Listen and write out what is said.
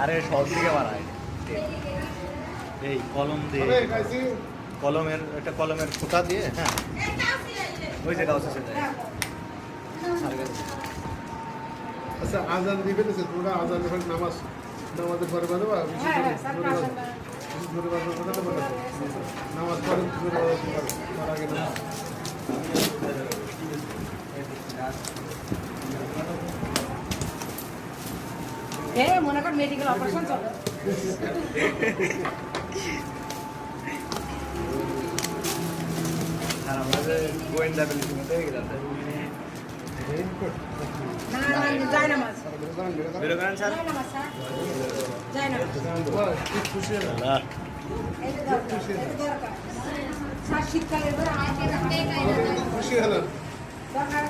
আরে সব দিকে বাড়ায় এই কলম দিয়ে কলমের একটা কলমের ফুটা দিয়ে হ্যাঁ ওই যে গাছ আছে আচ্ছা আজান দিবে তো তোমরা আজান যখন নামাজের পরে বাঁধবা নামাজ পড়ে তার আগে না মনে কর মেডিকেল অপারেশন চলে আর আমরা যে গোয়েন্দা পেলেছি মতো হয়ে গেলাম যায় না মাছ বেরো করেন স্যার যায় না খুশি হলাম শীতকালের খুশি হলাম দরকার